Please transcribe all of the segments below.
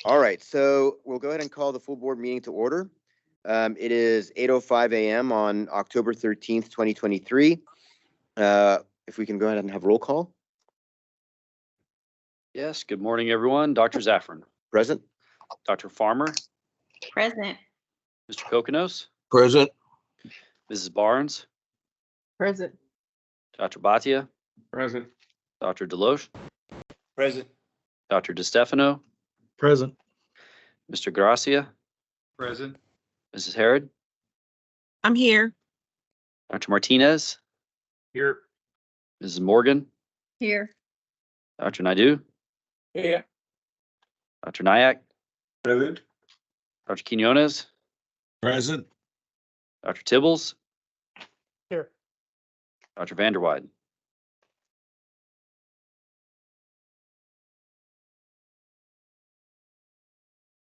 All right, so we'll go ahead and call the full board meeting to order. It is 8:05 a.m. on October 13th, 2023. If we can go ahead and have roll call. Yes, good morning, everyone. Dr. Zaffron. Present. Dr. Farmer. Present. Mr. Kokonos. Present. Mrs. Barnes. Present. Dr. Bhatia. Present. Dr. Deloche. Present. Dr. DeStefano. Present. Mr. Gracia. Present. Mrs. Harrod. I'm here. Dr. Martinez. Here. Mrs. Morgan. Here. Dr. Naidu. Here. Dr. Nyack. Present. Dr. Quinones. Present. Dr. Tibbles. Here. Dr. Vanderwide.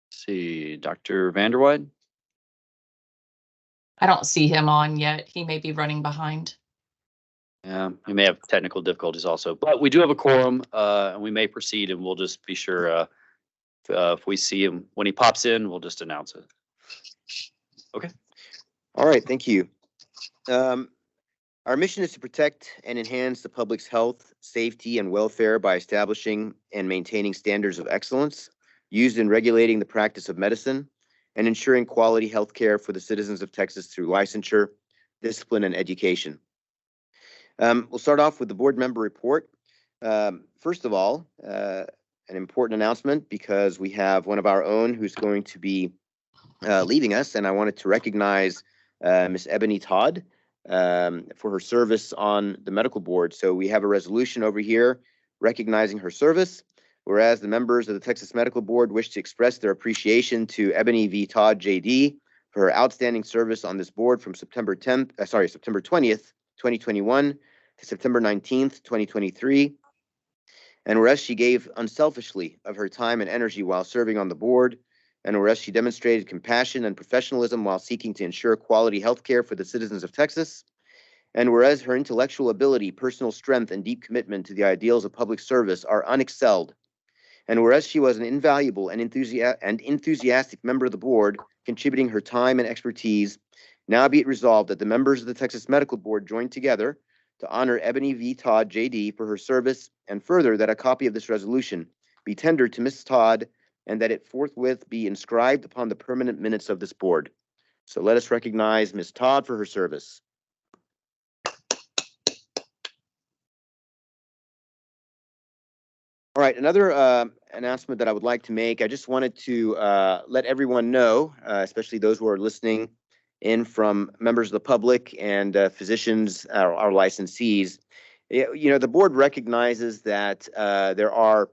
See, Dr. Vanderwide. I don't see him on yet. He may be running behind. We may have technical difficulties also, but we do have a quorum, and we may proceed, and we'll just be sure if we see him when he pops in, we'll just announce it. Okay. All right, thank you. Our mission is to protect and enhance the public's health, safety, and welfare by establishing and maintaining standards of excellence used in regulating the practice of medicine and ensuring quality health care for the citizens of Texas through licensure, discipline, and education. We'll start off with the board member report. First of all, an important announcement because we have one of our own who's going to be leaving us, and I wanted to recognize Miss Ebony Todd for her service on the medical board. So we have a resolution over here recognizing her service, whereas the members of the Texas Medical Board wish to express their appreciation to Ebony V. Todd, JD, for her outstanding service on this board from September 20th, 2021 to September 19th, 2023. And whereas she gave unselfishly of her time and energy while serving on the board, and whereas she demonstrated compassion and professionalism while seeking to ensure quality health care for the citizens of Texas, and whereas her intellectual ability, personal strength, and deep commitment to the ideals of public service are unexcelled, and whereas she was an invaluable and enthusiastic member of the board, contributing her time and expertise, now be it resolved that the members of the Texas Medical Board join together to honor Ebony V. Todd, JD, for her service, and further that a copy of this resolution be tendered to Ms. Todd and that it forthwith be inscribed upon the permanent minutes of this board. So let us recognize Ms. Todd for her service. All right, another announcement that I would like to make. I just wanted to let everyone know, especially those who are listening in from members of the public and physicians, our licensees. You know, the board recognizes that there are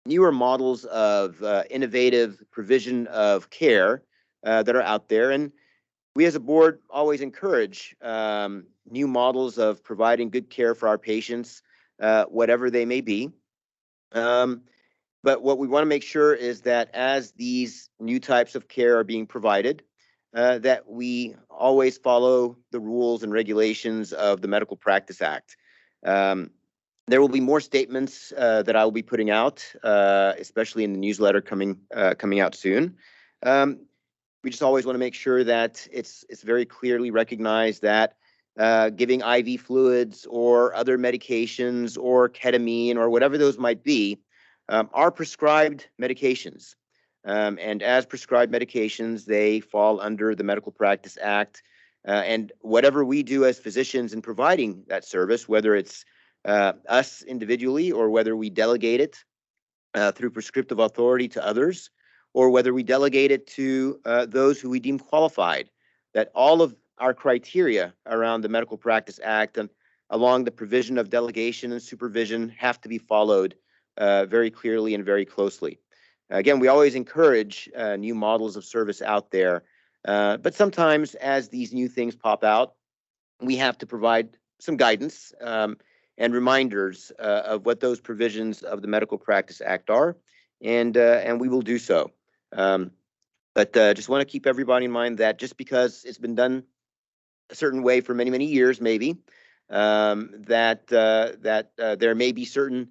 newer models of innovative provision of care that are out there, and we as a board always encourage new models of providing good care for our patients, whatever they may be. But what we want to make sure is that as these new types of care are being provided, that we always follow the rules and regulations of the Medical Practice Act. There will be more statements that I will be putting out, especially in the newsletter coming out soon. We just always want to make sure that it's very clearly recognized that giving IV fluids or other medications or ketamine or whatever those might be are prescribed medications. And as prescribed medications, they fall under the Medical Practice Act. And whatever we do as physicians in providing that service, whether it's us individually or whether we delegate it through prescriptive authority to others, or whether we delegate it to those who we deem qualified, that all of our criteria around the Medical Practice Act and along the provision of delegation and supervision have to be followed very clearly and very closely. Again, we always encourage new models of service out there, but sometimes as these new things pop out, we have to provide some guidance and reminders of what those provisions of the Medical Practice Act are, and we will do so. But just want to keep everybody in mind that just because it's been done a certain way for many, many years, maybe, that there may be certain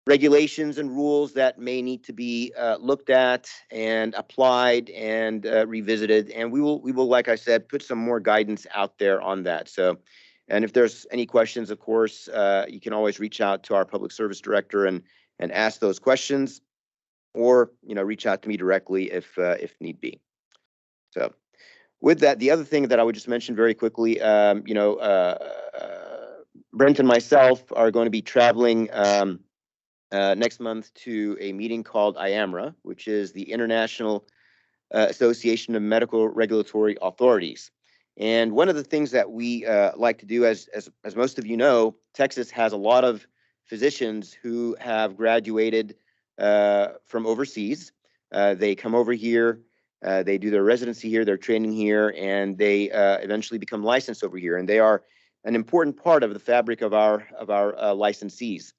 regulations and rules that may need to be looked at and applied and revisited. And we will, like I said, put some more guidance out there on that. So, and if there's any questions, of course, you can always reach out to our public service director and ask those questions, or reach out to me directly if need be. So, with that, the other thing that I would just mention very quickly, Brent and myself are going to be traveling next month to a meeting called IAMRA, which is the International Association of Medical Regulatory Authorities. And one of the things that we like to do, as most of you know, Texas has a lot of physicians who have graduated from overseas. They come over here, they do their residency here, their training here, and they eventually become licensed over here. And they are an important part of the fabric of our licensees.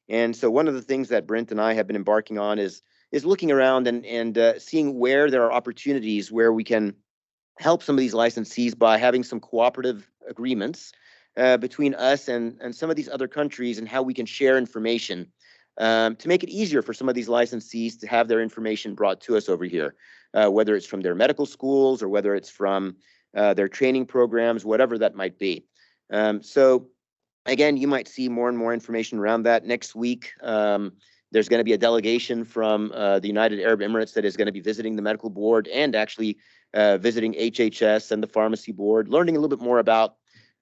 And so one of the things that Brent and I have been embarking on is looking around and seeing where there are opportunities where we can help some of these licensees by having some cooperative agreements between us and some of these other countries, and how we can share information to make it easier for some of these licensees to have their information brought to us over here, whether it's from their medical schools or whether it's from their training programs, whatever that might be. So again, you might see more and more information around that. Next week, there's going to be a delegation from the United Arab Emirates that is going to be visiting the medical board and actually visiting HHS and the pharmacy board, learning a little bit more about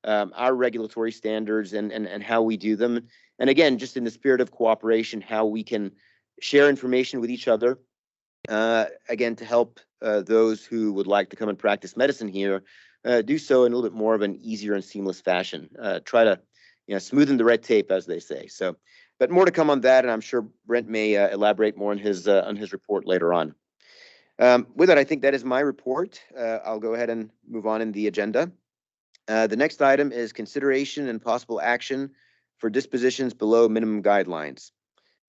our regulatory standards and how we do them. And again, just in the spirit of cooperation, how we can share information with each other, again, to help those who would like to come and practice medicine here, do so in a little bit more of an easier and seamless fashion. Try to smoothen the red tape, as they say. So, but more to come on that, and I'm sure Brent may elaborate more on his report later on. With that, I think that is my report. I'll go ahead and move on in the agenda. The next item is consideration and possible action for dispositions below minimum guidelines.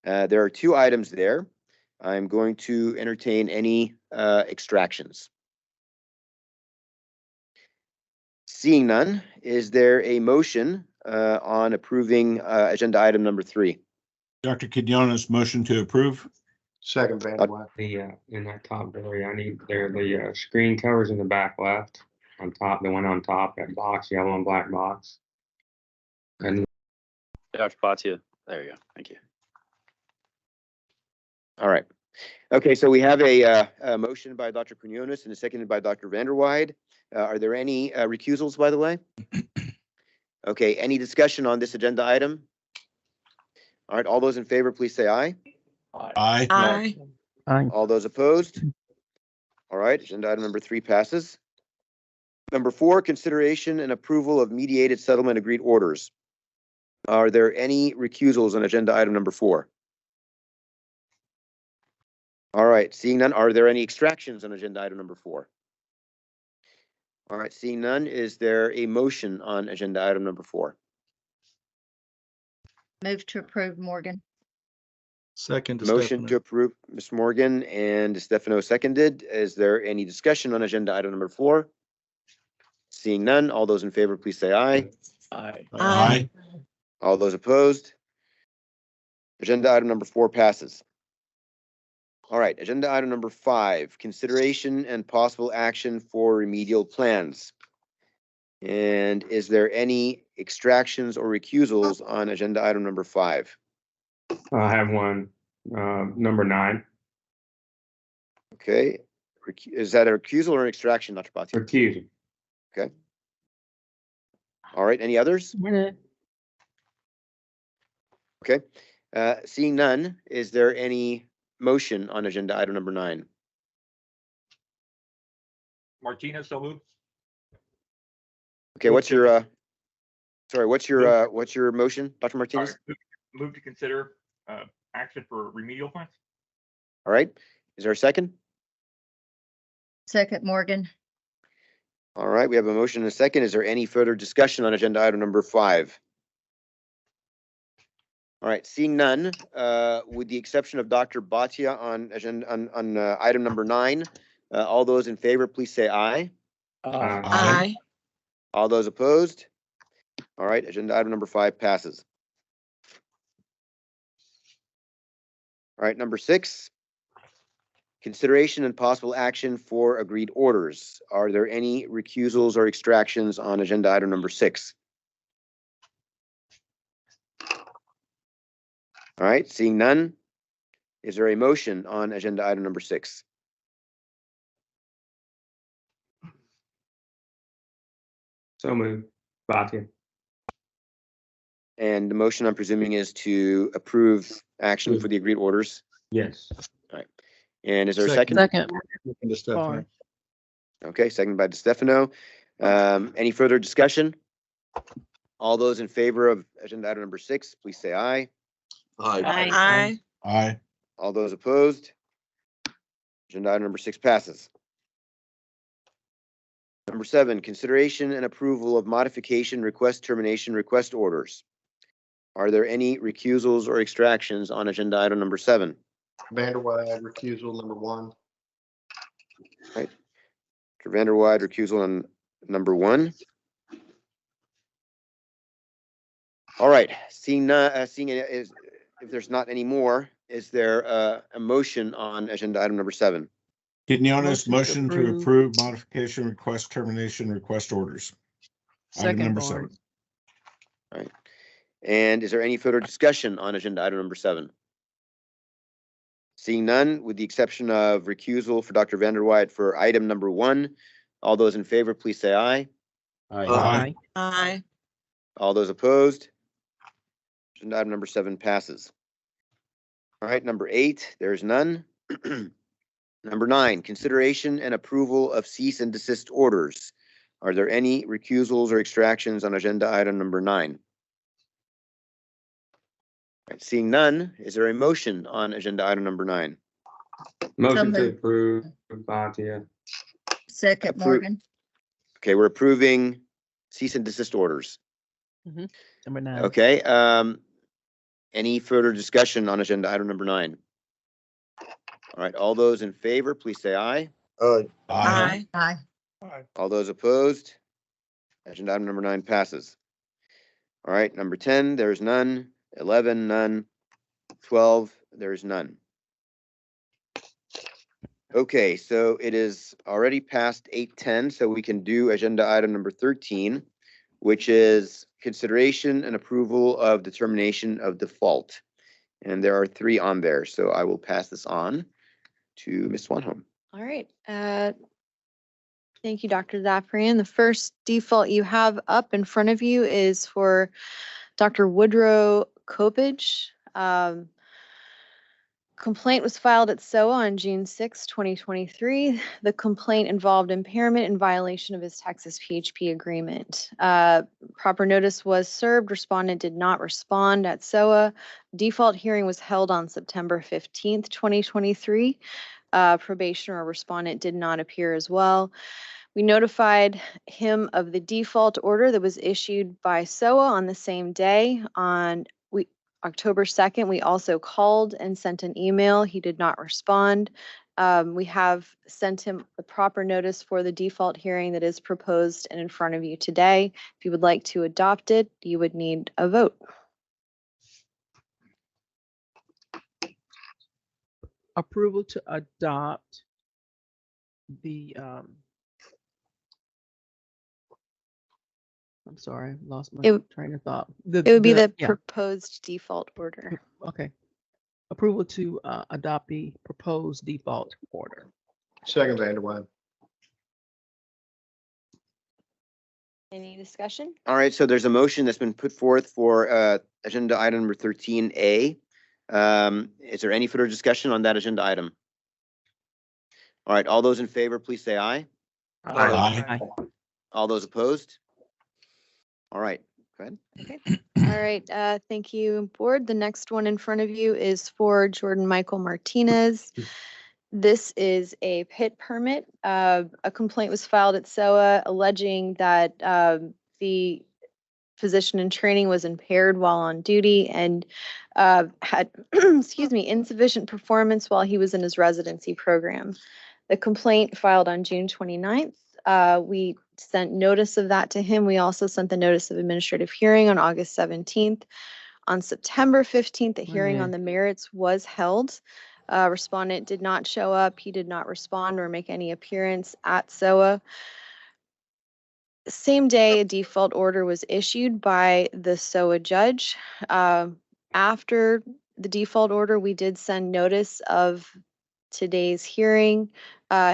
There are two items there. I'm going to entertain any extractions. Seeing none, is there a motion on approving agenda item number 3? Dr. Quinones, motion to approve. Second, Van West. In that top area, I need the screen covers in the back left on top, the one on top, that box, yellow and black box. And Dr. Bhatia, there you go. Thank you. All right. Okay, so we have a motion by Dr. Quinones and a seconded by Dr. Vanderweide. Are there any recusals, by the way? Okay, any discussion on this agenda item? All right, all those in favor, please say aye. Aye. Aye. All those opposed? All right, agenda item number 3 passes. Number 4, consideration and approval of mediated settlement agreed orders. Are there any recusals on agenda item number 4? All right, seeing none, are there any extractions on agenda item number 4? All right, seeing none, is there a motion on agenda item number 4? Move to approve, Morgan. Second. Motion to approve, Ms. Morgan and Stefano seconded. Is there any discussion on agenda item number 4? Seeing none, all those in favor, please say aye. Aye. Aye. All those opposed? Agenda item number 4 passes. All right, agenda item number 5, consideration and possible action for remedial plans. And is there any extractions or recusals on agenda item number 5? I have one, number 9, Okay, is that a recusal or an extraction, Dr. Bhatia? recusal. Okay. All right, any others? Okay, seeing none, is there any motion on agenda item number 9? Martinez, so moved. Okay, what's your, sorry, what's your motion, Dr. Martinez? Move to consider action for remedial plans. All right, is there a second? Second, Morgan. All right, we have a motion and a second. Is there any further discussion on agenda item number 5? All right, seeing none, with the exception of Dr. Bhatia on agenda on item number 9, all those in favor, please say aye. Aye. All those opposed? All right, agenda item number 5 passes. All right, number 6. Consideration and possible action for agreed orders. Are there any recusals or extractions on agenda item number 6? All right, seeing none. Is there a motion on agenda item number 6? So moved. Bhatia. And the motion, I'm presuming, is to approve action for the agreed orders. Yes. And is there a second? Second. Second to Stefano. Okay, second by DeStefano. Any further discussion? All those in favor of agenda item number 6, please say aye. Aye. Aye. All those opposed? Agenda item number 6 passes. Number 7, consideration and approval of modification request termination request orders. Are there any recusals or extractions on agenda item number 7? Vanderwide recusal number 1. Mr. Vanderwide recusal on number 1. All right, seeing if there's not any more, is there a motion on agenda item number 7? Quinones, Motion motion to to approve. approve modification request termination request orders. Item Second, number Barnes. 7. And is there any further discussion on agenda item number 7? Seeing none, with the exception of recusal for Dr. Vanderwide for item number 1, all those in favor, please say aye. Aye. Aye. All those opposed? Agenda item number 7 passes. All right, number 8, there's none. Number 9, consideration and approval of cease and desist orders. Are there any recusals or extractions on agenda item number 9? All right, seeing none, is there a motion on agenda item number 9? Motion to moved. approve. Bhatia. Second, Morgan. Okay, we're approving cease and desist orders. Number 9. Okay, any further discussion on agenda item number 9? All right, all those in favor, please say aye. Aye. Aye. All those opposed? Agenda item number 9 passes. All right, number 10, there's none. 11, none. 12, there's none. Okay, so it is already past 8:10, so we can do agenda item number 13, which is consideration and approval of determination of default. And there are 3 on there, so I will pass this on to Ms. Swanholm. All right. Thank you, Dr. Zafarian. The first default you have up in front of you is for Dr. Woodrow Kopich. Complaint was filed at SOA on June 6, 2023. The complaint involved impairment in violation of his Texas PHP agreement. Proper notice was served. Respondent did not respond at SOA. Default hearing was held on September 15th, 2023. Probation or respondent did not appear as well. We notified him of the default order that was issued by SOA on the same day. On October 2nd, we also called and sent an email. He did not respond. We have sent him the proper notice for the default hearing that is proposed and in front of you today. If you would like to adopt it, you would need a vote. Approval to adopt the, I'm sorry, lost my train of thought. It would be the yeah, proposed default order. okay. Approval to adopt the proposed default order. Second, Vanderwide. Any discussion? All right, so there's a motion that's been put forth for agenda item number 13A. Is there any further discussion on that agenda item? All right, all those in favor, please say aye. Aye. All those opposed? All right, go ahead. All right, thank you, board. The next one in front of you is for Jordan Michael Martinez. This is a pit permit. A complaint was filed at SOA alleging that the physician in training was impaired while on duty and had, excuse me, insufficient performance while he was in his residency program. The complaint filed on June 29th. We sent notice of that to him. We also sent the notice of administrative hearing on August 17th. On September 15th, a hearing on Yeah. the merits was held. Respondent did not show up. He did not respond or make any appearance at SOA. Same day, a default order was issued by the SOA judge. After the default order, we did send notice of today's hearing,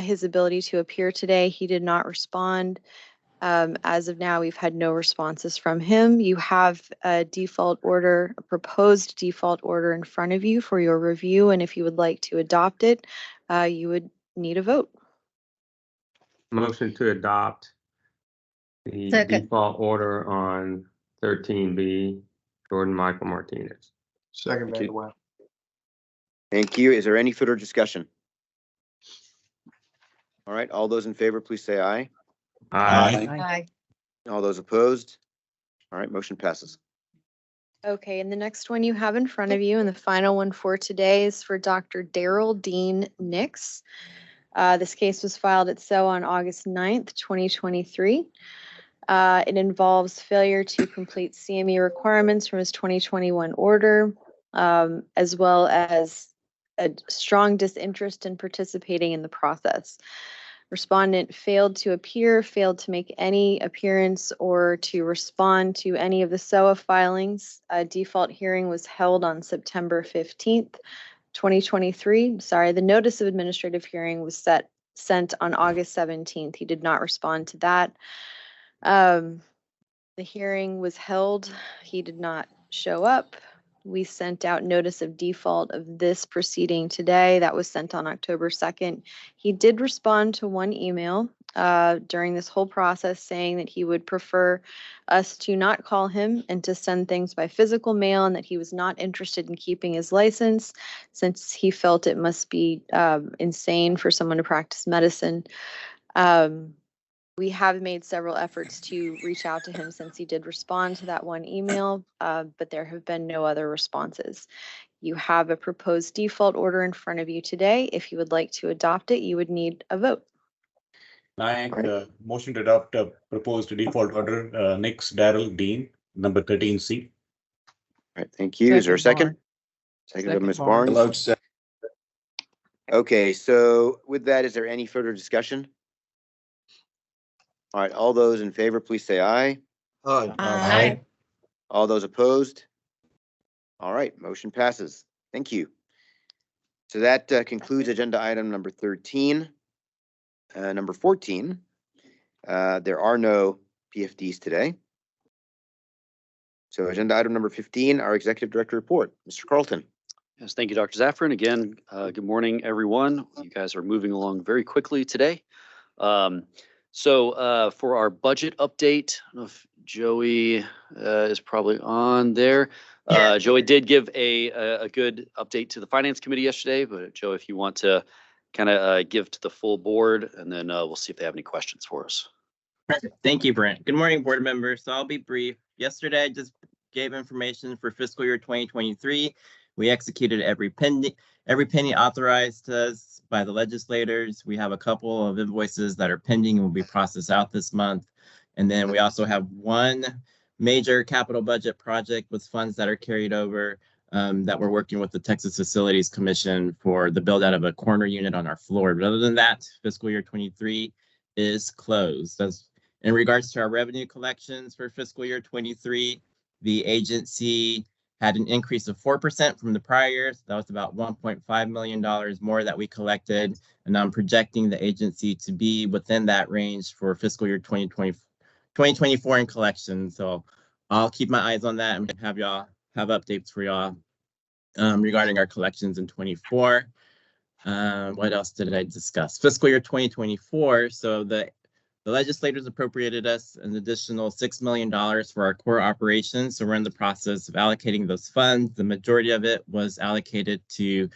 his ability to appear today. He did not respond. As of now, we've had no responses from him. You have a default order, a proposed default order in front of you for your review, and if you would like to adopt it, you would need a vote. Motion to adopt the Second. default order on 13B, Jordan Michael Martinez. Second Thank you. Vanderwall. Thank you. Is there any further discussion? All right, all those in favor, please say aye. Aye. Aye. All those opposed? All right, motion passes. Okay, and the next one you have in front of you, and the final one for today, is for Dr. Daryl Dean Nix. This case was filed at SOA on August 9th, 2023. It involves failure to complete CME requirements from his 2021 order, as well as a strong disinterest in participating in the process. Respondent failed to appear, failed to make any appearance or to respond to any of the SOA filings. A default hearing was held on September 15th, 2023. Sorry, the notice of administrative hearing was sent on August 17th. He did not respond to that. The hearing was held. He did not show up. We sent out notice of default of this proceeding today. That was sent on October 2nd. He did respond to one email during this whole process saying that he would prefer us to not call him and to send things by physical mail, and that he was not interested in keeping his license since he felt it must be insane for someone to practice medicine. We have made several efforts to reach out to him since he did respond to that one email, but there have been no other responses. You have a proposed default order in front of you today. If you would like to adopt it, you would need a vote. Motion to adopt a proposed default order, Nix Daryl Dean, number 13C. All right, thank you. Is there a second? Second, Second by Ms. Barnes. Barnes. Okay, so with that, is there any further discussion? All right, all those in favor, please say aye. Aye. All those opposed? All right, motion passes. Thank you. So that concludes agenda item number 13. Number 14, there are no PFDs today. So agenda item number 15, our executive director report. Mr. Carlton. Yes, thank you, Dr. Zaffron. Again, good morning, everyone. You guys are moving along very quickly today. So for our budget update, I don't know if Joey is probably on there. Joey did give a good update to the finance committee yesterday, but Joe, if you want to kind of give to the full board, and then we'll see if they have any questions for us. Thank you, Brent. Good morning, board members. So I'll be brief. Yesterday, I just gave information for fiscal year 2023. We executed every penny authorized to us by the legislators. We have a couple of invoices that are pending and will be processed out this month. And then we also have one major capital budget project with funds that are carried over that we're working with the Texas Facilities Commission for the build out of a corner unit on our floor. But other than that, fiscal year 23 is closed. As in regards to our revenue collections for fiscal year 23, the agency had an increase of 4% from the prior year. So that was about $1.5 million more that we collected. And I'm projecting the agency to be within that range for fiscal year 2024 in collections. So I'll keep my eyes on that and have y'all have updates for y'all regarding our collections in 24. What else did I discuss? Fiscal year 2024. So the legislators appropriated us an additional $6 million for our core operations. So we're in the process of allocating those funds. The majority of it was allocated to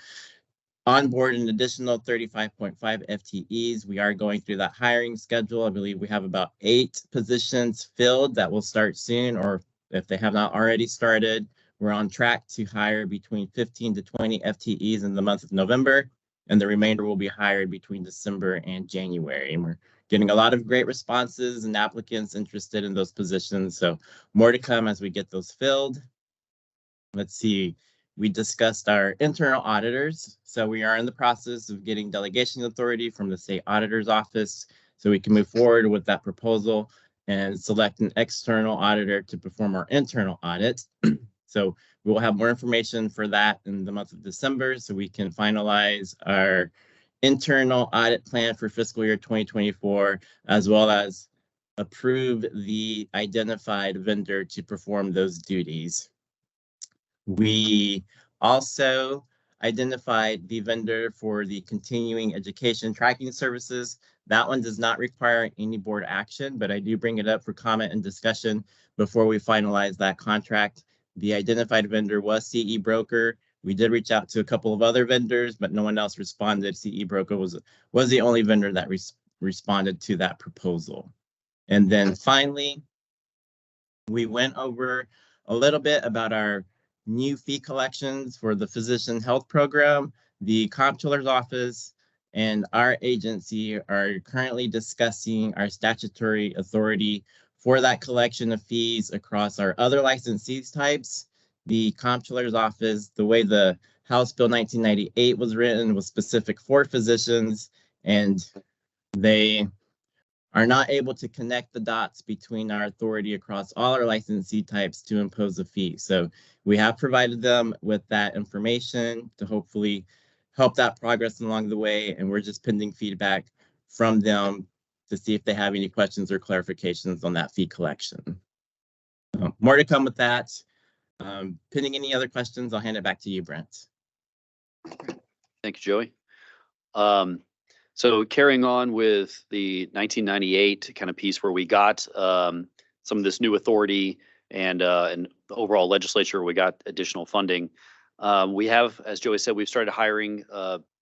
onboard an additional 35.5 FTEs. We are going through that hiring schedule. I believe we have about 8 positions filled that will start soon, or if they have not already started, we're on track to hire between 15 to 20 FTEs in the month of November, and the remainder will be hired between December and January. And we're getting a lot of great responses and applicants interested in those positions. So more to come as we get those filled. let's see, we discussed our internal auditors. So we are in the process of getting delegation authority from the state auditor's office so we can move forward with that proposal and select an external auditor to perform our internal audit. So we will have more information for that in the month of December so we can finalize our internal audit plan for fiscal year 2024, as well as approve the identified vendor to perform those duties. We also identified the vendor for the continuing education tracking services. That one does not require any board action, but I do bring it up for comment and discussion before we finalize that contract. The identified vendor was CE Broker. We did reach out to a couple of other vendors, but no one else responded. CE Broker was the only vendor that responded to that proposal. And then finally, we went over a little bit about our new fee collections for the physician health program. The comptroller's office and our agency are currently discussing our statutory authority for that collection of fees across our other licensees types. The comptroller's office, the way the House Bill 1998 was written, was specific for physicians, and they are not able to connect the dots between our authority across all our licensee types to impose a fee. So we have provided them with that information to hopefully help that progress along the way, and we're just pending feedback from them to see if they have any questions or clarifications on that fee collection. More to come with that. Pending any other questions, I'll hand it back to you, Brent. Thank you, Joey. So carrying on with the 1998 kind of piece where we got some of this new authority and the overall legislature, we got additional funding. We have, as Joey said, we've started hiring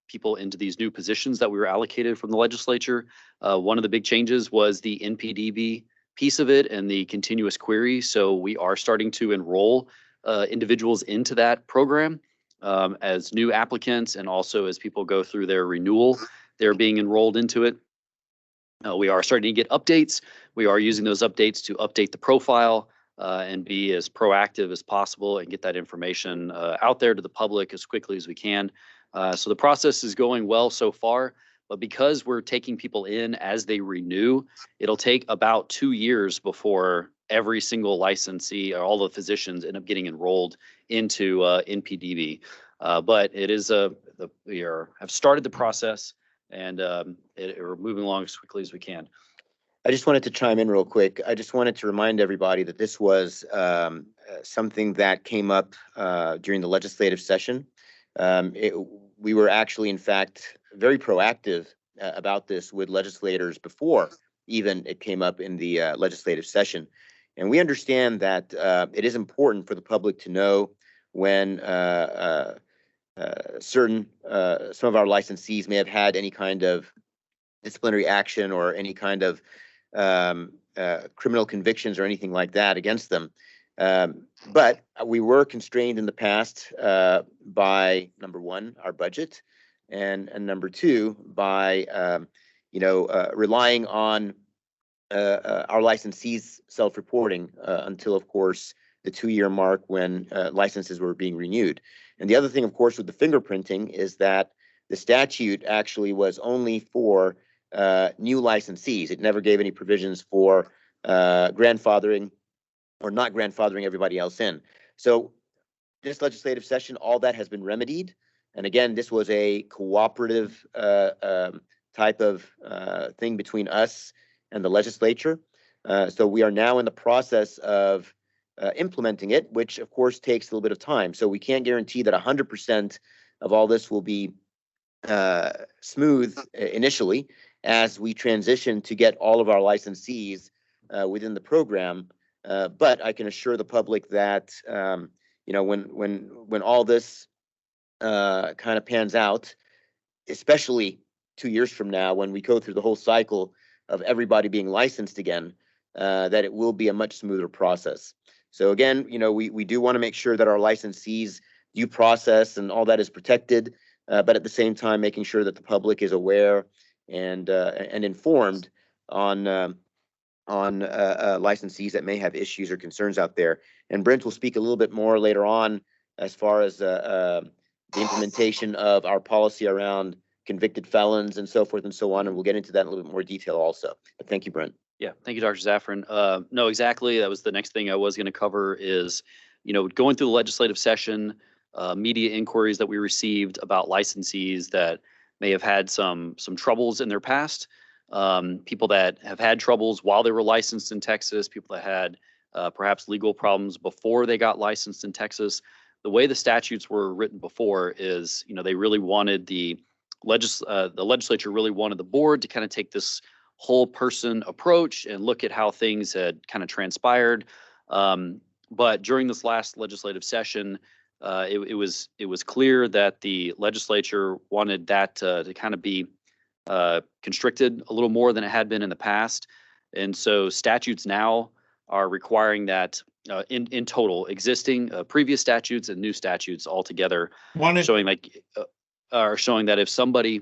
people into these new positions that we were allocated from the legislature. One of the big changes was the NPDB piece of it and the continuous query. So we are starting to enroll individuals into that program as new applicants, and also as people go through their renewal, they're being enrolled into it. We are starting to get updates. We are using those updates to update the profile and be as proactive as possible and get that information out there to the public as quickly as we can. So the process is going well so far, but because we're taking people in as they renew, it'll take about 2 years before every single licensee or all the physicians end up getting enrolled into NPDB. But it is we have started the process, and we're moving along as quickly as we can. I just wanted to chime in real quick. I just wanted to remind everybody that this was something that came up during the legislative session. We were actually, in fact, very proactive about this with legislators before even it came up in the legislative session. And we understand that it is important for the public to know when some of our licensees may have had any kind of disciplinary action or any kind of criminal convictions or anything like that against them. But we were constrained in the past by, number one, our budget, and number two, by relying on our licensees self-reporting until, of course, the 2-year mark when licenses were being renewed. And the other thing, of course, with the fingerprinting is that the statute actually was only for new licensees. It never gave any provisions for grandfathering or not grandfathering everybody else in. So this legislative session, all that has been remedied. And again, this was a cooperative type of thing between us and the legislature. So we are now in the process of implementing it, which of course takes a little bit of time. So we can't guarantee that 100% of all this will be smooth initially as we transition to get all of our licensees within the program. But I can assure the public that when all this kind of pans out, especially 2 years from now, when we go through the whole cycle of everybody being licensed again, that it will be a much smoother process. So again, we do want to make sure that our licensees' due process and all that is protected, but at the same time, making sure that the public is aware and informed on licensees that may have issues or concerns out there. And Brent will speak a little bit more later on as far as the implementation of our policy around convicted felons and so forth and so on. And we'll get into that in a little bit more detail also. But thank you, Brent. Yeah, thank you, Dr. Zaffron. No, exactly. That was the next thing I was going to cover is, going through the legislative session, media inquiries that we received about licensees that may have had some troubles in their past, people that have had troubles while they were licensed in Texas, people that had perhaps legal problems before they got licensed in Texas. The way the statutes were written before is, they really wanted the legislature really wanted the board to kind of take this whole person approach and look at how things had kind of transpired. But during this last legislative session, it was clear that the legislature wanted that to kind of be constricted a little more than it had been in the past. And so statutes now are requiring that in total, existing previous statutes and new statutes altogether, showing that if somebody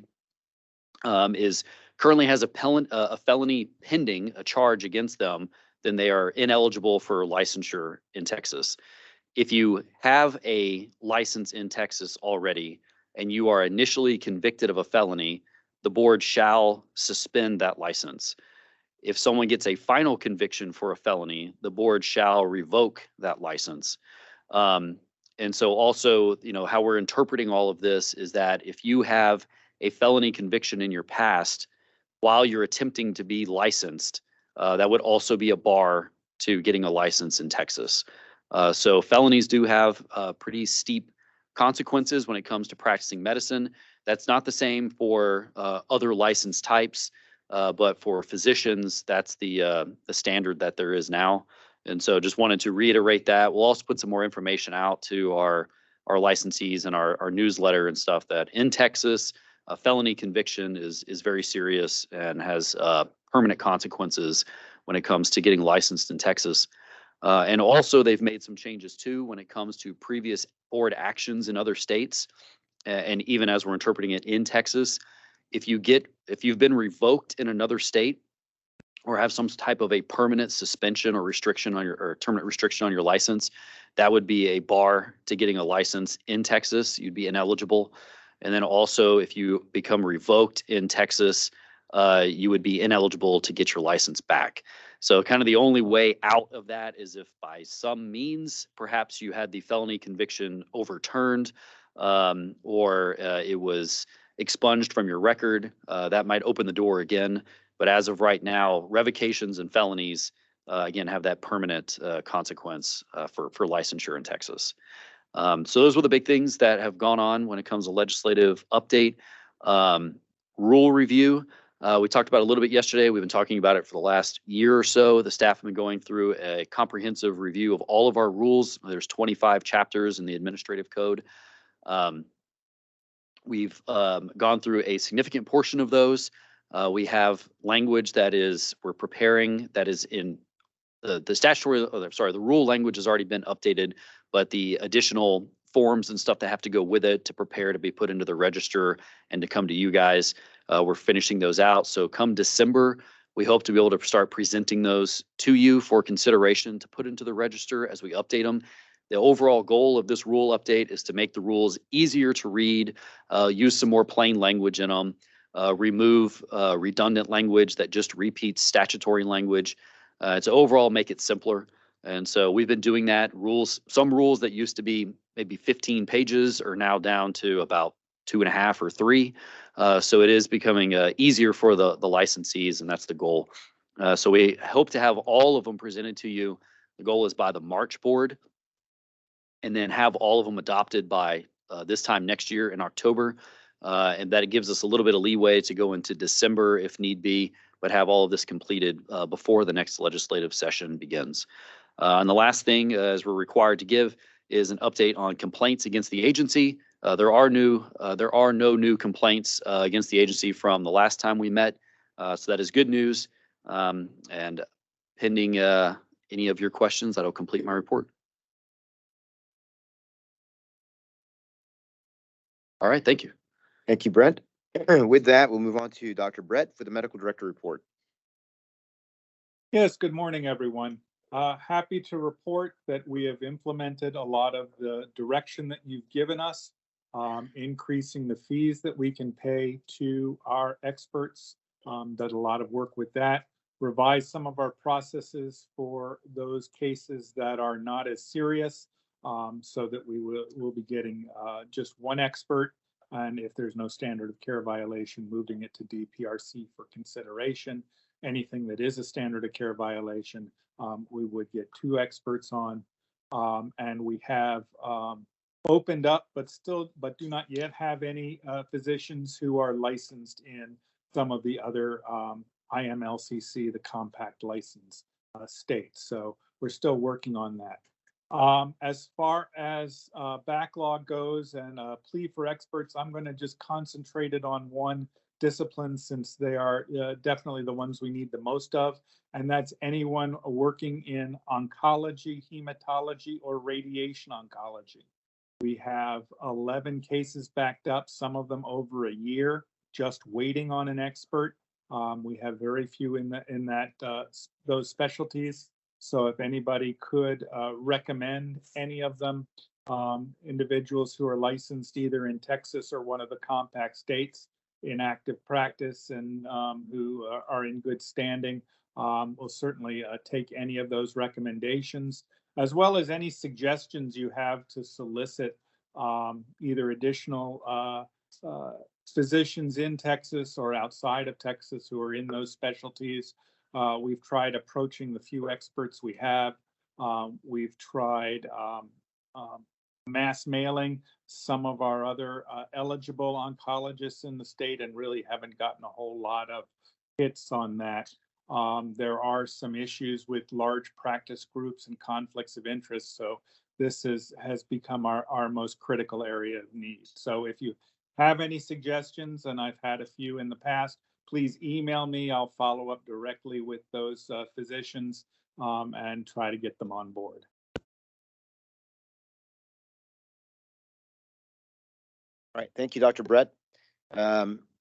currently has a felony pending, a charge against them, then they are ineligible for licensure in Texas. If you have a license in Texas already and you are initially convicted of a felony, the board shall suspend that license. If someone gets a final conviction for a felony, the board shall revoke that license. And so also, how we're interpreting all of this is that if you have a felony conviction in your past while you're attempting to be licensed, that would also be a bar to getting a license in Texas. So felonies do have pretty steep consequences when it comes to practicing medicine. That's not the same for other license types, but for physicians, that's the standard that there is now. And so just wanted to reiterate that. We'll also put some more information out to our licensees and our newsletter and stuff that in Texas, a felony conviction is very serious and has permanent consequences when it comes to getting licensed in Texas. And also they've made some changes too when it comes to previous board actions in other states. And even as we're interpreting it in Texas, if you've been revoked in another state or have some type of a permanent suspension or restriction on or permanent restriction on your license, that would be a bar to getting a license in Texas. You'd be ineligible. And then also if you become revoked in Texas, you would be ineligible to get your license back. So kind of the only way out of that is if by some means, perhaps you had the felony conviction overturned or it was expunged from your record, that might open the door again. But as of right now, revocations and felonies, again, have that permanent consequence for licensure in Texas. So those were the big things that have gone on when it comes to legislative update. Rule review, we talked about a little bit yesterday. We've been talking about it for the last year or so. The staff have been going through a comprehensive review of all of our rules. There's 25 chapters in the administrative code. We've gone through a significant portion of those. We have language that we're preparing that is in the rule language has already been updated, but the additional forms and stuff that have to go with it to prepare to be put into the register and to come to you guys, we're finishing those out. So come December, we hope to be able to start presenting those to you for consideration to put into the register as we update them. The overall goal of this rule update is to make the rules easier to read, use some more plain language in them, remove redundant language that just repeats statutory language. To overall make it simpler. And so we've been doing that. Some rules that used to be maybe 15 pages are now down to about 2.5 or 3. So it is becoming easier for the licensees, and that's the goal. So we hope to have all of them presented to you. The goal is by the March board, and then have all of them adopted by this time next year in October. And that it gives us a little bit of leeway to go into December if need be, but have all of this completed before the next legislative session begins. And the last thing, as we're required to give, is an update on complaints against the agency. There are no new complaints against the agency from the last time we met, so that is good news. And pending any of your questions, that'll complete my report. All right, thank you. Thank you, Brent. With that, we'll move on to Dr. Brett for the medical director report. Yes, good morning, everyone. Happy to report that we have implemented a lot of the direction that you've given us, increasing the fees that we can pay to our experts. Did a lot of work with that. Revised some of our processes for those cases that are not as serious, so that we'll be getting just one expert. And if there's no standard of care violation, moving it to DPRC for consideration. Anything that is a standard of care violation, we would get 2 experts on. And we have opened up, but do not yet have any physicians who are licensed in some of the other IMLCC, the compact license states. So we're still working on that. As far as backlog goes and a plea for experts, I'm going to just concentrate it on one discipline since they are definitely the ones we need the most of, and that's anyone working in oncology, hematology, or radiation oncology. We have 11 cases backed up, some of them over a year, just waiting on an expert. We have very few in those specialties. So if anybody could recommend any of them, individuals who are licensed either in Texas or one of the compact states in active practice and who are in good standing, we'll certainly take any of those recommendations, as well as any suggestions you have to solicit either additional physicians in Texas or outside of Texas who are in those specialties. We've tried approaching the few experts we have. We've tried mass mailing some of our other eligible oncologists in the state and really haven't gotten a whole lot of hits on that. There are some issues with large practice groups and conflicts of interest. So this has become our most critical area of need. So if you have any suggestions, and I've had a few in the past, please email me. I'll follow up directly with those physicians and try to get them on board. All right, thank you, Dr. Brett.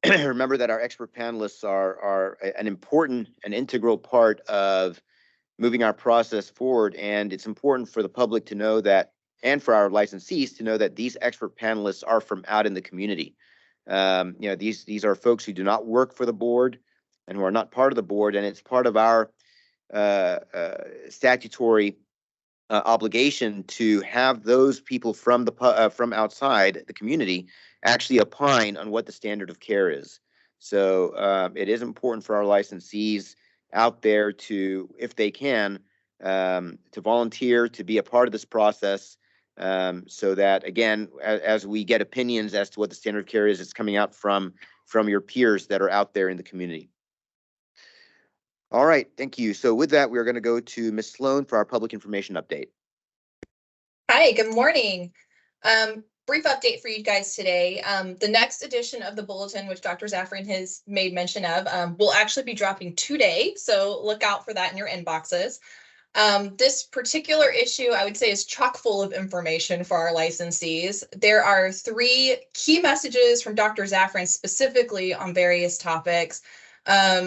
Remember that our expert panelists are an important and integral part of moving our process forward, and it's important for the public to know that, and for our licensees to know that these expert panelists are from out in the community. These are folks who do not work for the board and who are not part of the board, and it's part of our statutory obligation to have those people from outside the community actually opine on what the standard of care is. So it is important for our licensees out there to, if they can, to volunteer to be a part of this process, so that, again, as we get opinions as to what the standard of care is, it's coming out from your peers that are out there in the community. All right, thank you. So with that, we're going to go to Ms. Sloan for our public information update. Hi, good morning. Brief update for you guys today. The next edition of the bulletin, which Dr. Zafran has made mention of, will actually be dropping today. So look out for that in your inboxes. This particular issue, I would say, is chock full of information for our licensees. There are 3 key messages from Dr. Zafran specifically on various topics,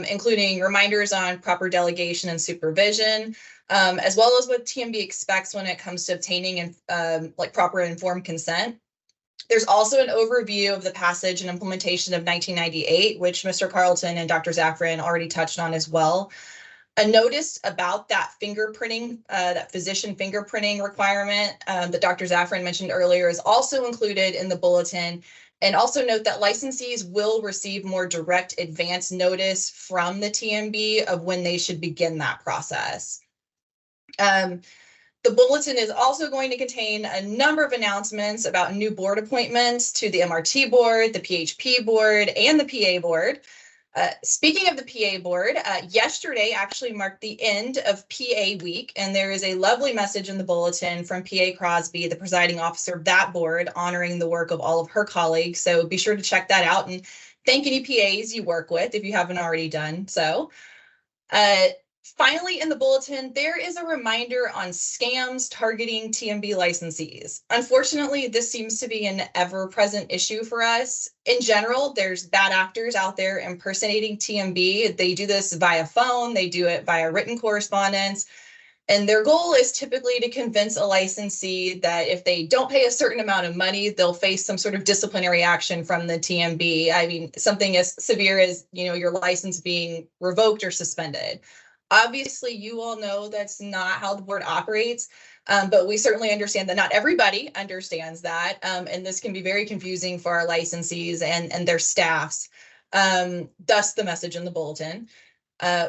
including reminders on proper delegation and supervision, as well as what TMB expects when it comes to obtaining proper informed consent. There's also an overview of the passage and implementation of 1998, which Mr. Carlton and Dr. Zafran already touched on as well. A notice about that fingerprinting, that physician fingerprinting requirement that Dr. Zafran mentioned earlier is also included in the bulletin. And also note that licensees will receive more direct advance notice from the TMB of when they should begin that process. The bulletin is also going to contain a number of announcements about new board appointments to the MRT board, the PHP board, and the PA board. Speaking of the PA board, yesterday actually marked the end of PA week, and there is a lovely message in the bulletin from PA Crosby, the presiding officer of that board, honoring the work of all of her colleagues. So be sure to check that out and thank any PAs you work with if you haven't already done so. Finally, in the bulletin, there is a reminder on scams targeting TMB licensees. Unfortunately, this seems to be an ever-present issue for us. In general, there's bad actors out there impersonating TMB. They do this via phone, they do it via written correspondence. And their goal is typically to convince a licensee that if they don't pay a certain amount of money, they'll face some sort of disciplinary action from the TMB. I mean, something as severe as, your license being revoked or suspended. Obviously, you all know that's not how the board operates, but we certainly understand that not everybody understands that, and this can be very confusing for our licensees and their staffs, thus the message in the bulletin.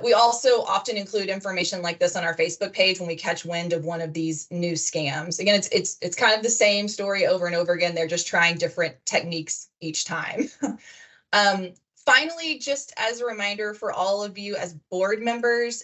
We also often include information like this on our Facebook page when we catch wind of one of these new scams. Again, it's kind of the same story over and over again. They're just trying different techniques each time. Finally, just as a reminder for all of you as board members,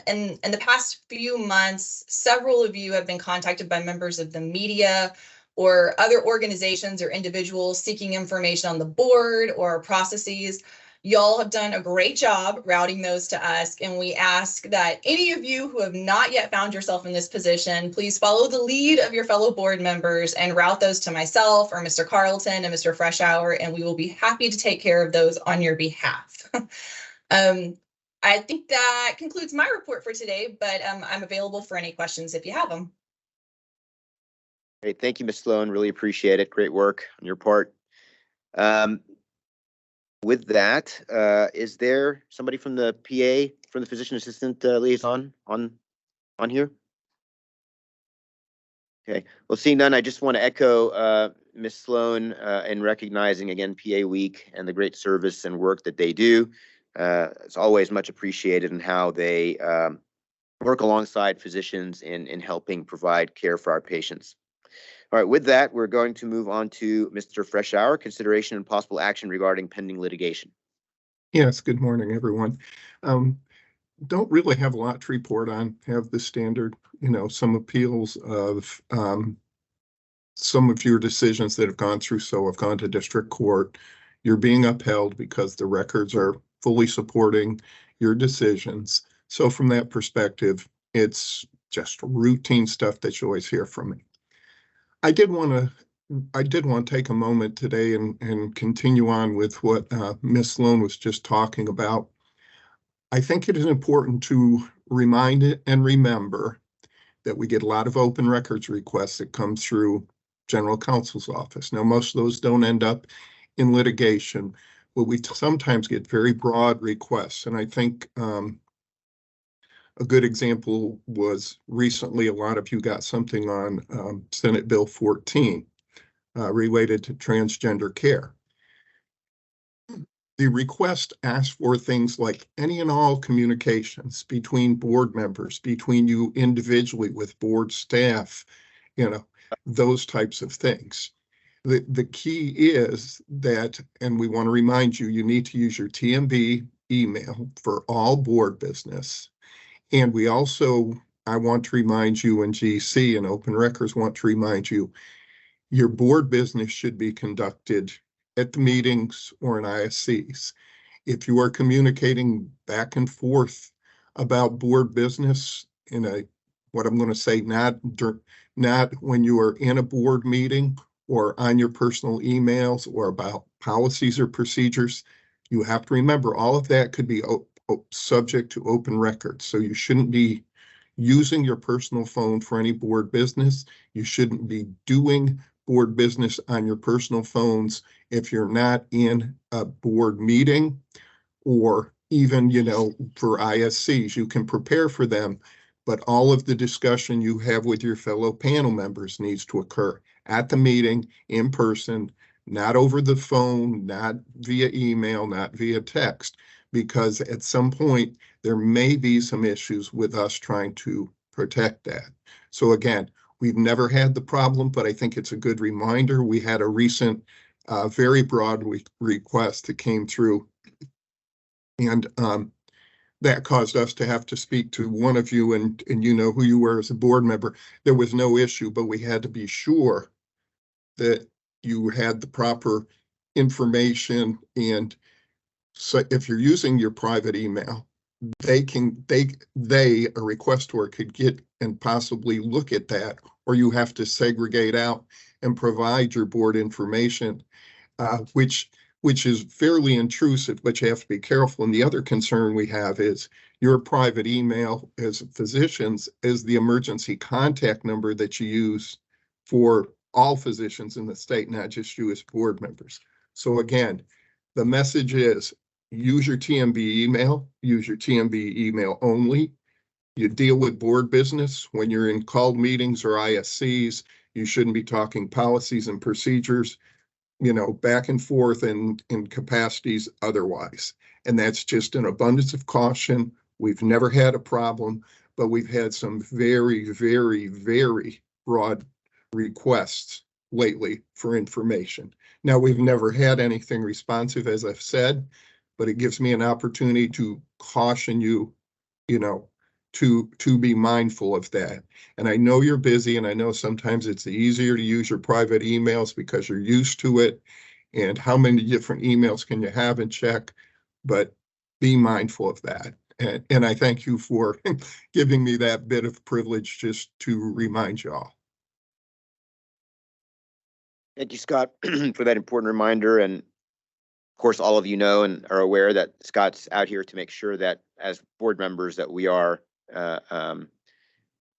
in the past few months, several of you have been contacted by members of the media or other organizations or individuals seeking information on the board or processes. Y'all have done a great job routing those to us, and we ask that any of you who have not yet found yourself in this position, please follow the lead of your fellow board members and route those to myself or Mr. Carlton and Mr. Freshour, and we will be happy to take care of those on your behalf. I think that concludes my report for today, but I'm available for any questions if you have them. Great. Thank you, Ms. Sloan. Really appreciate it. Great work on your part. With that, is there somebody from the PA, from the physician assistant liaison on here? Okay, well, seeing none, I just want to echo Ms. Sloan in recognizing again PA Week and the great service and work that they do. It's always much appreciated in how they work alongside physicians in helping provide care for our patients. All right, with that, we're going to move on to Mr. Freshour, consideration and possible action regarding pending litigation. Yes, good morning, everyone. Don't really have a lot to report on. Have the standard, some appeals of some of your decisions that have gone through have gone to district court. You're being upheld because the records are fully supporting your decisions. So from that perspective, it's just routine stuff that you always hear from me. I did want to take a moment today and continue on with what Ms. Sloan was just talking about. I think it is important to remind it and remember that we get a lot of open records requests that come through General Counsel's office. Now, most of those don't end up in litigation, but we sometimes get very broad requests. And I think a good example was recently, a lot of you got something on Senate Bill 14 related to transgender care. The request asked for things like any and all communications between board members, between you individually with board staff, those types of things. The key is that, and we want to remind you, you need to use your TMB email for all board business. And we also, I want to remind you, and GC and Open Records want to remind you, your board business should be conducted at the meetings or in ISCs. If you are communicating back and forth about board business in what I'm going to say, not when you are in a board meeting or on your personal emails or about policies or procedures, you have to remember all of that could be subject to open records. So you shouldn't be using your personal phone for any board business. You shouldn't be doing board business on your personal phones if you're not in a board meeting, or even, for ISCs. You can prepare for them, but all of the discussion you have with your fellow panel members needs to occur at the meeting in person, not over the phone, not via email, not via text, because at some point there may be some issues with us trying to protect that. So again, we've never had the problem, but I think it's a good reminder. We had a recent very broad request that came through, and that caused us to have to speak to one of you, and you know who you were as a board member. There was no issue, but we had to be sure that you had the proper information. And so if you're using your private email, a requestor could get and possibly look at that, or you have to segregate out and provide your board information, which is fairly intrusive, but you have to be careful. And the other concern we have is your private email as physicians is the emergency contact number that you use for all physicians in the state, not just you as board members. So again, the message is use your TMB email, use your TMB email only. You deal with board business when you're in called meetings or ISCs. You shouldn't be talking policies and procedures, back and forth in capacities otherwise. And that's just an abundance of caution. We've never had a problem, but we've had some very, very, very broad requests lately for information. Now, we've never had anything responsive, as I've said, but it gives me an opportunity to caution you, to be mindful of that. And I know you're busy, and I know sometimes it's easier to use your private emails because you're used to it. And how many different emails can you have and check? But be mindful of that. And I thank you for giving me that bit of privilege just to remind you all. Thank you, Scott, for that important reminder. And of course, all of you know and are aware that Scott's out here to make sure that as board members that we are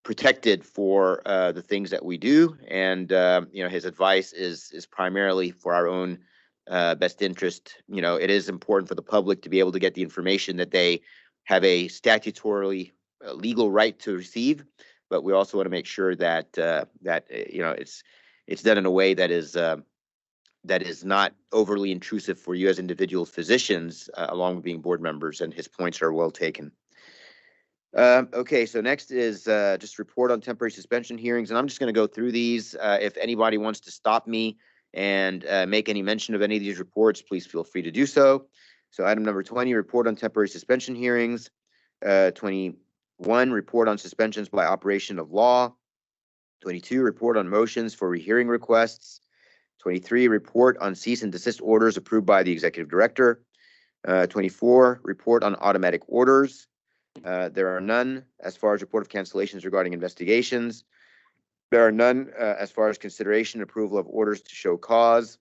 protected for the things that we do. And, his advice is primarily for our own best interest. It is important for the public to be able to get the information that they have a statutorily legal right to receive, but we also want to make sure that it's done in a way that is not overly intrusive for you as individual physicians, along with being board members, and his points are well taken. Okay, so next is just report on temporary suspension hearings, and I'm just going to go through these. If anybody wants to stop me and make any mention of any of these reports, please feel free to do so. So item number 20, report on temporary suspension hearings. 21, report on suspensions by operation of law. 22, report on motions for rehearing requests. 23, report on cease and desist orders approved by the executive director. 24, report on automatic orders. There are none as far as report of cancellations regarding investigations. There are none as far as consideration approval of orders to show cause.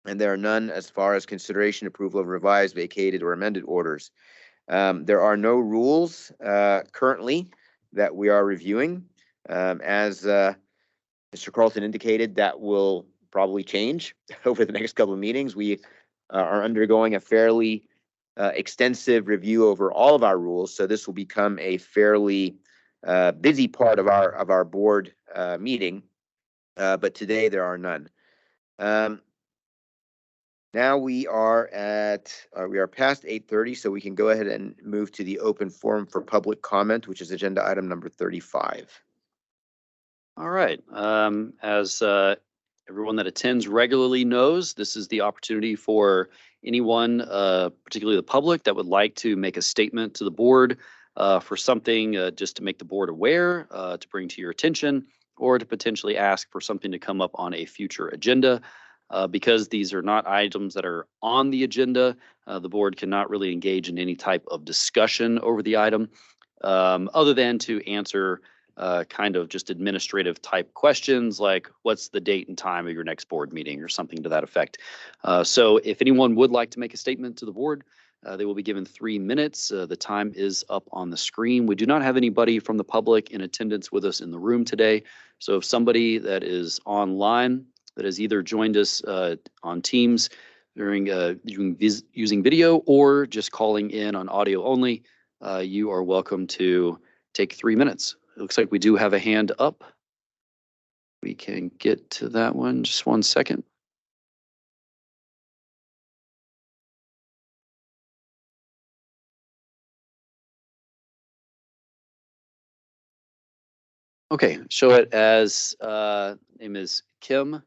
And there are none as far as consideration approval of revised, vacated, or amended orders. There are no rules currently that we are reviewing. As Mr. Carlton indicated, that will probably change over the next couple of meetings. We are undergoing a fairly extensive review over all of our rules, so this will become a fairly busy part of our board meeting. But today there are none. Now we are past 8:30, so we can go ahead and move to the open forum for public comment, which is agenda item number 35. All right. As everyone that attends regularly knows, this is the opportunity for anyone, particularly the public, that would like to make a statement to the board for something just to make the board aware, to bring to your attention, or to potentially ask for something to come up on a future agenda. Because these are not items that are on the agenda, the board cannot really engage in any type of discussion over the item, other than to answer kind of just administrative type questions like what's the date and time of your next board meeting or something to that effect. So if anyone would like to make a statement to the board, they will be given 3 minutes. The time is up on the screen. We do not have anybody from the public in attendance with us in the room today. So if somebody that is online that has either joined us on Teams during using video or just calling in on audio only, you are welcome to take 3 minutes. It looks like we do have a hand up. We can get to that one. Just 1 second. Okay, show it as name is Kim.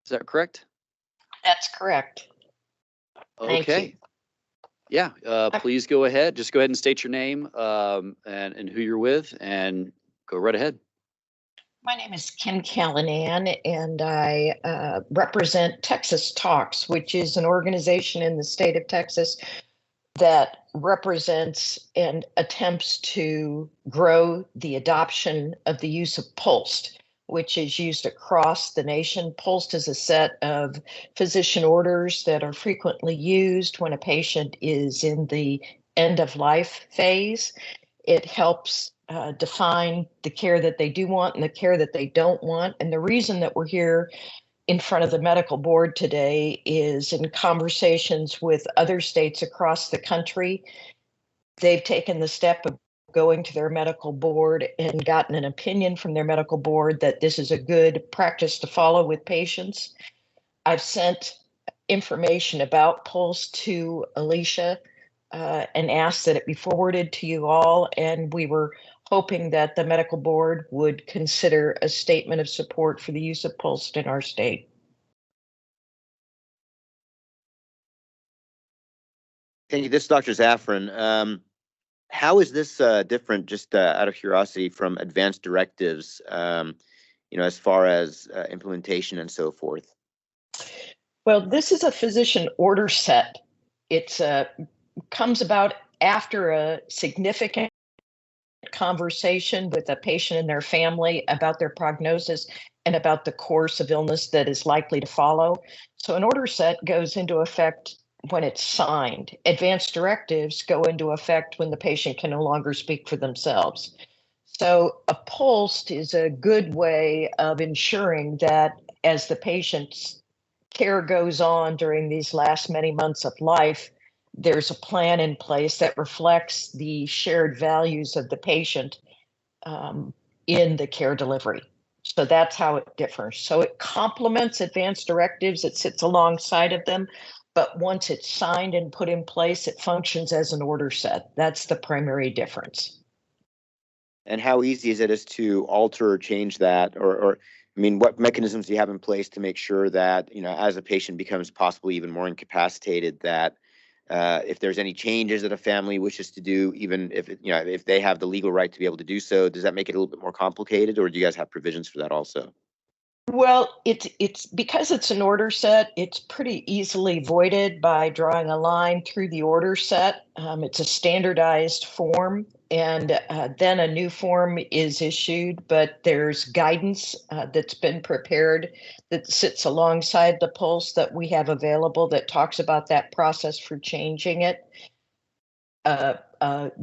Is that correct? That's correct. Thank Okay. you. Yeah, please go ahead. Just go ahead and state your name and who you're with, and go right ahead. My name is Kim Callanan, and I represent Texas Talks, which is an organization in the state of Texas that represents and attempts to grow the adoption of the use of PULST, which is used across the nation. PULST is a set of physician orders that are frequently used when a patient is in the end of life phase. It helps define the care that they do want and the care that they don't want. And the reason that we're here in front of the medical board today is in conversations with other states across the country. They've taken the step of going to their medical board and gotten an opinion from their medical board that this is a good practice to follow with patients. I've sent information about Pulse to Alicia and asked that it be forwarded to you all. And we were hoping that the medical board would consider a statement of support for the use of Pulse in our state. Thank you. This is Dr. Zafran. How is this different, just out of curiosity, from advanced directives, as far as implementation and so forth? Well, this is a physician order set. It's comes about after a significant conversation with a patient and their family about their prognosis and about the course of illness that is likely to follow. So an order set goes into effect when it's signed. Advanced directives go into effect when the patient can no longer speak for themselves. So a PULST is a good way of ensuring that as the patient's care goes on during these last many months of life, there's a plan in place that reflects the shared values of the patient in the care delivery. So that's how it differs. So it complements advanced directives. It sits alongside of them. But once it's signed and put in place, it functions as an order set. That's the primary difference. And how easy is it to alter or change that? Or I mean, what mechanisms do you have in place to make sure that, as a patient becomes possibly even more incapacitated, that if there's any changes that a family wishes to do, even if they have the legal right to be able to do so, does that make it a little bit more complicated, or do you guys have provisions for that also? Well, it's because it's an order set, it's pretty easily voided by drawing a line through the order set. It's a standardized form, and then a new form is issued, but there's guidance that's been prepared that sits alongside the PULSE that we have available that talks about that process for changing it.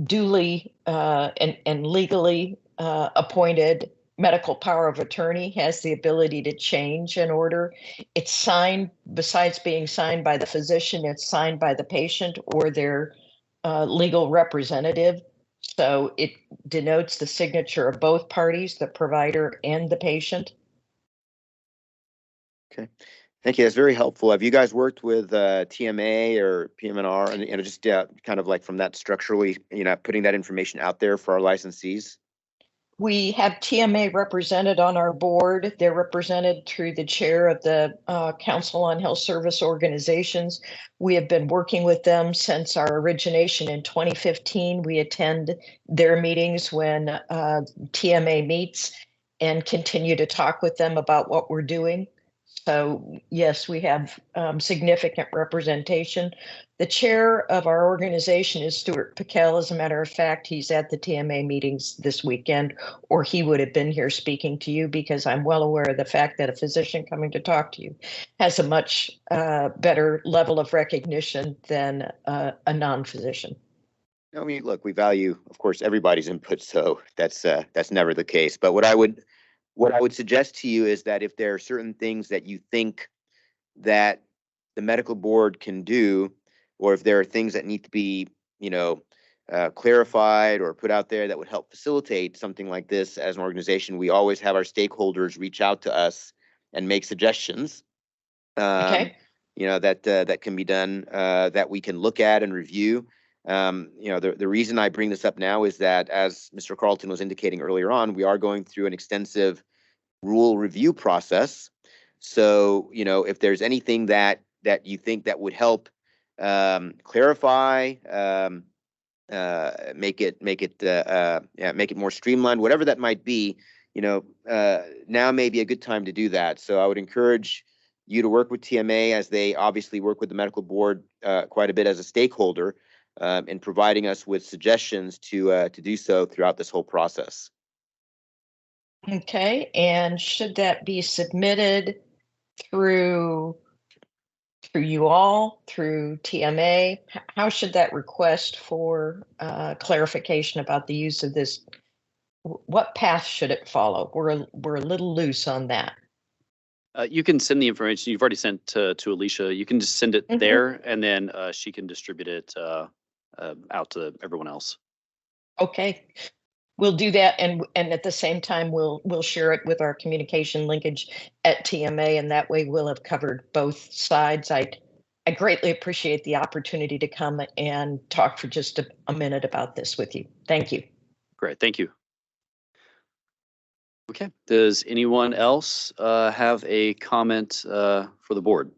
Duly and legally appointed medical power of attorney has the ability to change an order. It's signed, besides being signed by the physician, it's signed by the patient or their legal representative. So it denotes the signature of both parties, the provider and the patient. Okay, thank you. That's very helpful. Have you guys worked with TMA or PM&R, and just kind of like from that structurally, putting that information out there for our licensees? We have TMA represented on our board. They're represented through the chair of the Council on Health Service Organizations. We have been working with them since our origination in 2015. We attend their meetings when TMA meets and continue to talk with them about what we're doing. So yes, we have significant representation. The chair of our organization is Stuart Piquel. As a matter of fact, he's at the TMA meetings this weekend, or he would have been here speaking to you, because I'm well aware of the fact that a physician coming to talk to you has a much better level of recognition than a non-physician. I mean, look, we value, of course, everybody's input, so that's never the case. But what I would suggest to you is that if there are certain things that you think that the medical board can do, or if there are things that need to be, clarified or put out there that would help facilitate something like this as an organization, we always have our stakeholders reach out to us and make suggestions. Okay. That can be done, that we can look at and review. The reason I bring this up now is that, as Mr. Carlton was indicating earlier on, we are going through an extensive rule review process. So, if there's anything that you think that would help clarify, make it more streamlined, whatever that might be, now may be a good time to do that. So I would encourage you to work with TMA, as they obviously work with the medical board quite a bit as a stakeholder, in providing us with suggestions to do so throughout this whole process. Okay, and should that be submitted through through you all, through TMA? How should that request for clarification about the use of this, what path should it follow? We're a little loose on that. You can send the information you've already sent to Alicia. You can just send it Mhm. there, and then she can distribute it out to everyone else. Okay, we'll do that, and at the same time, we'll share it with our communication linkage at TMA, and that way we'll have covered both sides. I greatly appreciate the opportunity to come and talk for just a minute about this with you. Thank you. Great, thank you. Okay, does anyone else have a comment for the board?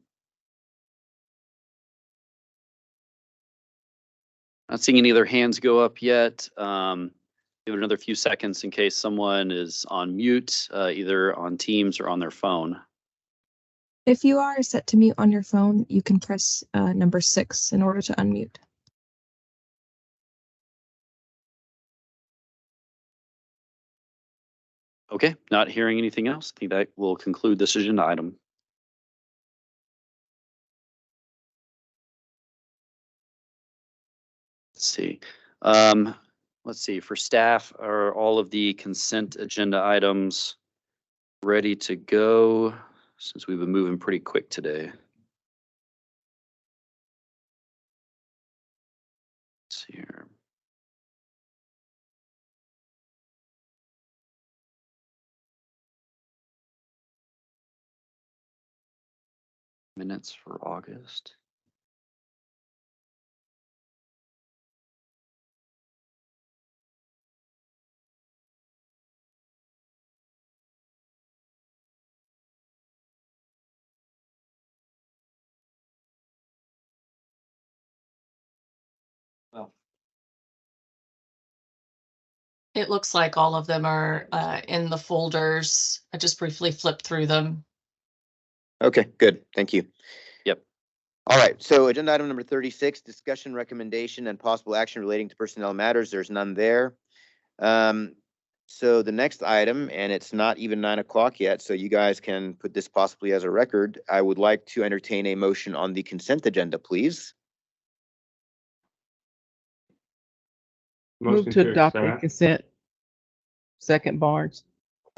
Not seeing any other hands go up yet. Give it another few seconds in case someone is on mute, either on Teams or on their phone. If you are set to mute on your phone, you can press number 6 in order to unmute. Okay, not hearing anything else. I think that will conclude this agenda item. Let's see. Let's see, for staff, are all of the consent agenda items ready to go? Since we've been moving pretty quick today. Let's see here. Minutes for August. Well, It looks like all of them are in the folders. I just briefly flipped through them. Okay, good. Thank you. Yep. All right. So agenda item number 36, discussion, recommendation, and possible action relating to personnel matters. There's none there. So the next item, and it's not even 9 o'clock yet, so you guys can put this possibly as a record. I would like to entertain a motion on the consent agenda, please. Move to adopt the consent. Second, Barnes.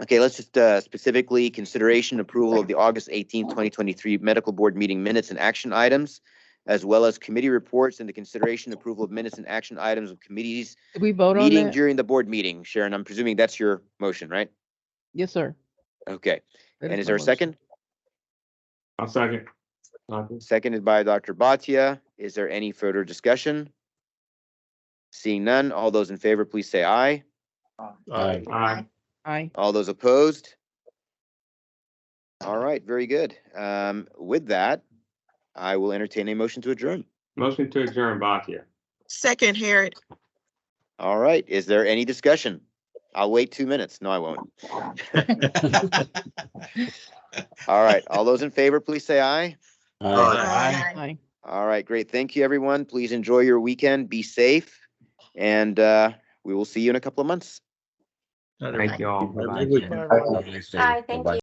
Okay, let's just specifically consideration approval of the August 18th, 2023 medical board meeting minutes and action items, as well as committee reports and the consideration approval of minutes and action items of committees Did we vote on meeting that? during the board meeting. Sharon, I'm presuming that's your motion, right? Yes, sir. Okay. That And is is there a my motion. second? I'll second. Seconded by Dr. Bhatia. Is there any further discussion? Seeing none, all those in favor, please say aye. Aye. Aye. Aye. All those opposed? All right, very good. With that, I will entertain a motion to adjourn. Motion to adjourn, Bhatia. Second, Harrod. All right, is there any discussion? I'll wait 2 minutes. No, I won't. All right, all those in favor, please say aye. Aye. Aye. All right, great. Thank you, everyone. Please enjoy your weekend. Be safe. And we will see you in a couple of months. Thank you all. Bye. Bye-bye. Bye. Bye, thank you.